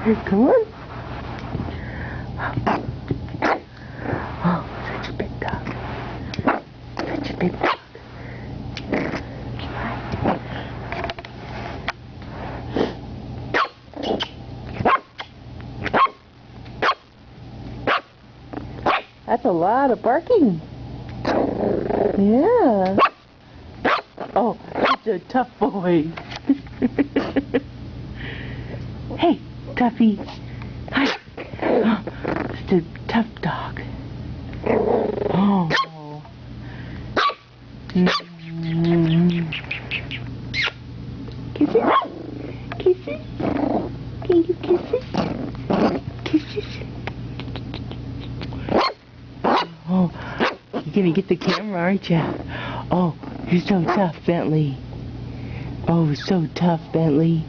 Come on. Oh, such a big dog. Such a big dog. That's a lot of barking. Yeah. Oh, he's a tough boy. Hey, Tuffy. Hi. Oh, it's a tough dog. Oh. Kisses? Kisses? Can you kisses? Kisses? Oh, you're gonna get the camera, aren't you? Oh, you're so tough, Bentley. Oh, so tough, Bentley.